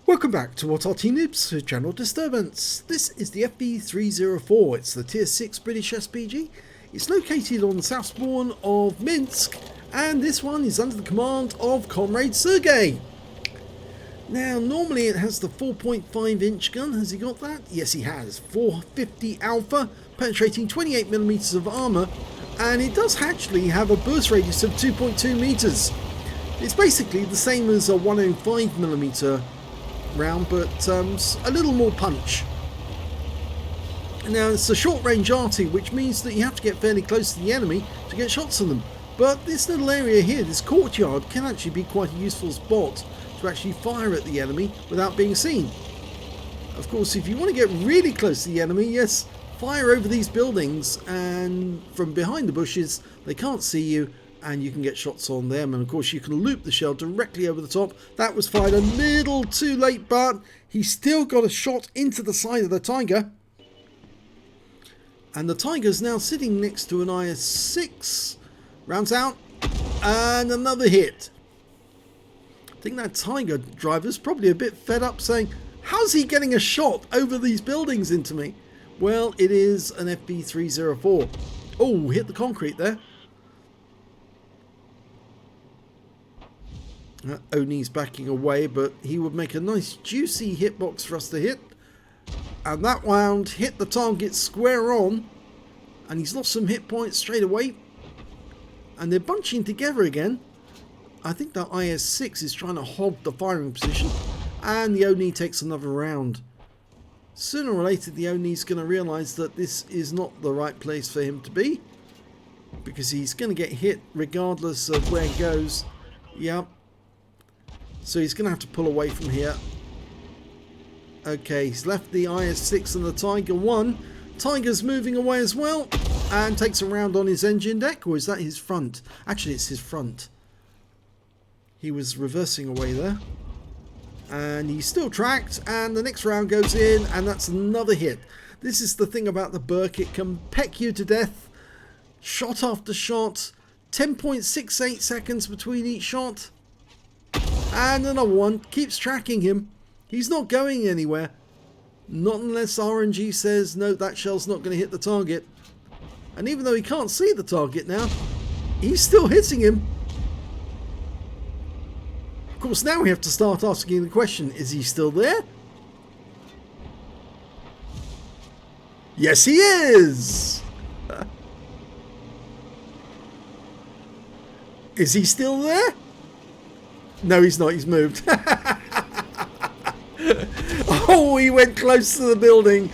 Welcome back to what Arty Noobs for General Disturbance. This is the FV304. It's the Tier 6 British SPG. It's located on the south spawn of Minsk, and this one is under the command of Comrade Sergey. Now, normally it has the 4.5 inch gun. Has he got that? Yes, he has. 450 Alpha, penetrating 28mm of armour, and it does actually have a burst radius of 2.2 meters. It's basically the same as a 105mm round, but a little more punch. Now, it's a short range Arty, which means that you have to get fairly close to the enemy to get shots on them. But this little area here, this courtyard, can actually be quite a useful spot to actually fire at the enemy without being seen. Of course, if you want to get really close to the enemy, yes, fire over these buildings, and from behind the bushes they can't see you, and you can get shots on them. And of course you can loop the shell directly over the top. That was fired a little too late, but he still got a shot into the side of the Tiger. And the Tiger's now sitting next to an IS-6. Rounds out, and another hit. I think that Tiger driver's probably a bit fed up, saying, how's he getting a shot over these buildings into me? Well, it is an FV304. Oh, hit the concrete there. Oni's backing away, but he would make a nice juicy hitbox for us to hit. And that round hit the target square on, and he's lost some hit points straight away. And they're bunching together again. I think that IS-6 is trying to hog the firing position, and the Oni takes another round. Sooner or later the Oni's going to realise that this is not the right place for him to be, because he's going to get hit regardless of where he goes. Yep. So he's going to have to pull away from here. Okay, he's left the IS-6 and the Tiger 1. Tiger's moving away as well, and takes a round on his engine deck. Or is that his front? Actually, it's his front. He was reversing away there. And he's still tracked, and the next round goes in, and that's another hit. This is the thing about the Burke. It can peck you to death. Shot after shot. 10.68 seconds between each shot. And another one keeps tracking him. He's not going anywhere. Not unless RNG says, no, that shell's not going to hit the target. And even though he can't see the target now, he's still hitting him. Of course, now we have to start asking the question, is he still there? Yes, he is! Is he still there? No, he's not. He's moved. Oh, he went close to the building.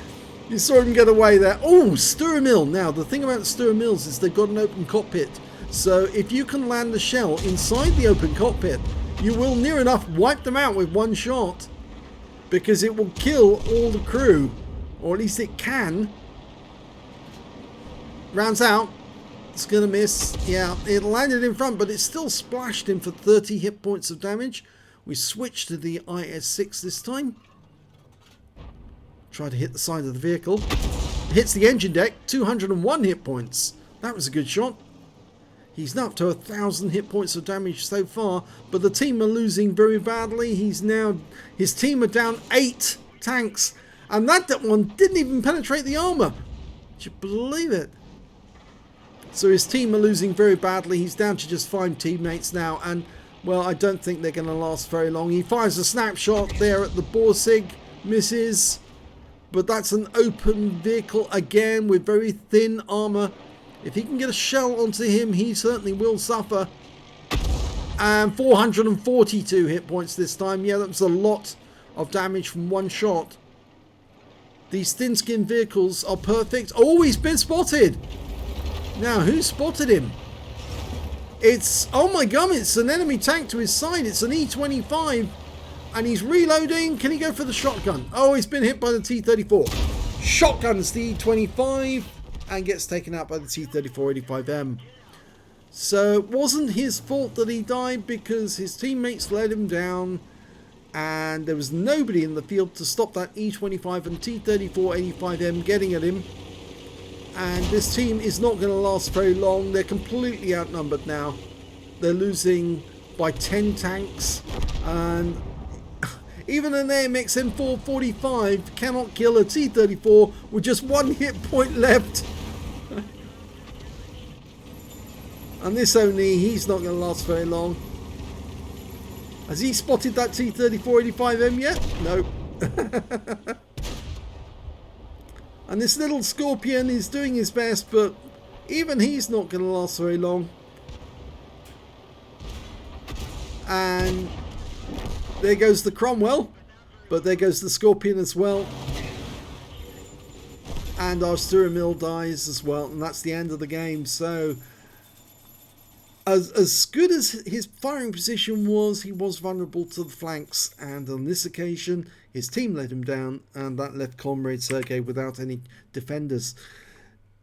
You saw him get away there. Oh, Stir Mill. Now, the thing about Stir Mills is they've got an open cockpit. So if you can land the shell inside the open cockpit, you will near enough wipe them out with one shot, because it will kill all the crew. Or at least it can. Rounds out. It's going to miss. Yeah, it landed in front, but it still splashed him for 30 hit points of damage. We switch to the IS-6 this time. Try to hit the side of the vehicle. Hits the engine deck. 201 hit points. That was a good shot. He's now up to 1,000 hit points of damage so far, but the team are losing very badly. His team are down 8 tanks, and that one didn't even penetrate the armor. Can you believe it? So his team are losing very badly. He's down to just 5 teammates now, and well, I don't think they're going to last very long. He fires a snapshot there at the Borsig, misses, but that's an open vehicle again with very thin armor. If he can get a shell onto him, he certainly will suffer. And 442 hit points this time. Yeah, that was a lot of damage from one shot. These thin-skinned vehicles are perfect. Oh, he's been spotted. Now, who spotted him? It's, oh my god, it's an enemy tank to his side. It's an E25. And he's reloading. Can he go for the shotgun? Oh, he's been hit by the T-34. Shotguns the E25 and gets taken out by the T-34-85M. So it wasn't his fault that he died, because his teammates let him down. And there was nobody in the field to stop that E25 and T-34-85M getting at him. And this team is not going to last very long. They're completely outnumbered now. They're losing by 10 tanks. And Even an AMX M445 cannot kill a T-34 with just 1 hit point left. And this only, he's not going to last very long. Has he spotted that T-3485M yet? No. And this little Scorpion is doing his best, but even he's not going to last very long. And there goes the Cromwell, but there goes the Scorpion as well. And our steering mill dies as well, and that's the end of the game. So as good as his firing position was, he was vulnerable to the flanks, and on this occasion his team let him down, and that left Comrade Sergei without any defenders.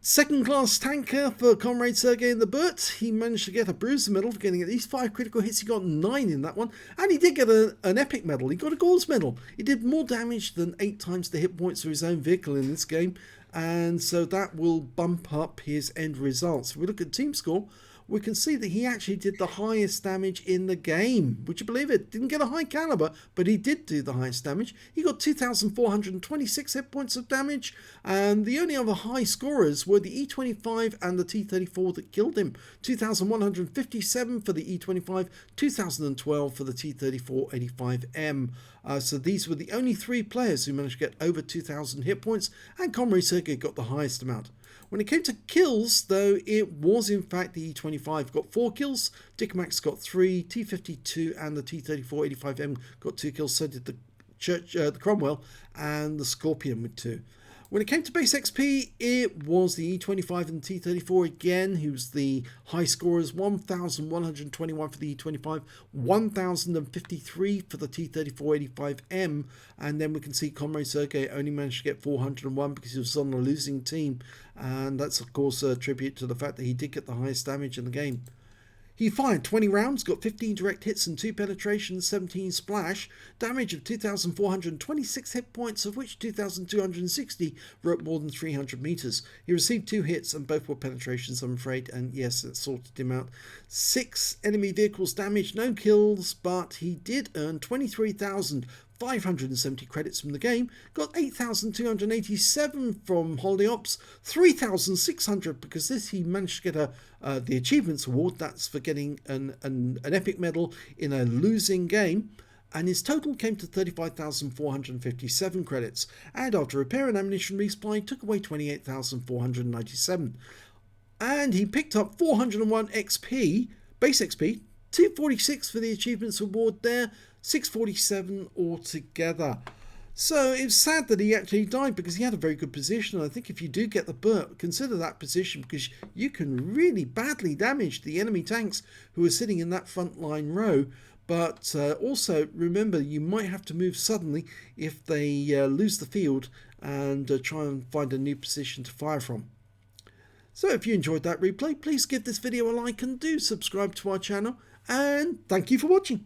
Second class tanker for Comrade Sergei in the Burt. He managed to get a bruiser medal for getting at least 5 critical hits. He got 9 in that one, and he did get an epic medal. He got a Gore's medal. He did more damage than 8 times the hit points of his own vehicle in this game, and so that will bump up his end results. If we look at team score, we can see that he actually did the highest damage in the game. Would you believe it? Didn't get a high caliber, but he did do the highest damage. He got 2,426 hit points of damage, and the only other high scorers were the E25 and the T-34 that killed him. 2,157 for the E25, 2,012 for the T-3485M. So these were the only 3 players who managed to get over 2,000 hit points, and Comrade Sergei got the highest amount. When it came to kills, though, it was in fact the E25 got 4 kills, Dicmax got 3, T52 and the T-3485M got 2 kills, so did the Cromwell and the Scorpion with 2. When it came to base XP, it was the E25 and the T-34 again, who's the high scorers. 1,121 for the E25, 1,053 for the T-3485M, and then we can see Comrade Sergei only managed to get 401 because he was on a losing team, and that's of course a tribute to the fact that he did get the highest damage in the game. He fired 20 rounds, got 15 direct hits and 2 penetrations, 17 splash, damage of 2,426 hit points, of which 2,260 were at more than 300 meters. He received 2 hits and both were penetrations, I'm afraid, and yes, it sorted him out. 6 enemy vehicles damaged, no kills, but he did earn 23,570 credits from the game, got 8,287 from Holiday Ops, 3,600 because this he managed to get the Achievements Award, that's for getting an epic medal in a losing game, and his total came to 35,457 credits, and after repair and ammunition resupply took away 28,497. And he picked up 401 XP, base XP, 246 for the Achievements Award there, 647 altogether. So it's sad that he actually died because he had a very good position. I think if you do get the Burt, consider that position because you can really badly damage the enemy tanks who are sitting in that front line row. But also remember, you might have to move suddenly if they lose the field and try and find a new position to fire from. So if you enjoyed that replay, please give this video a like and do subscribe to our channel. And thank you for watching.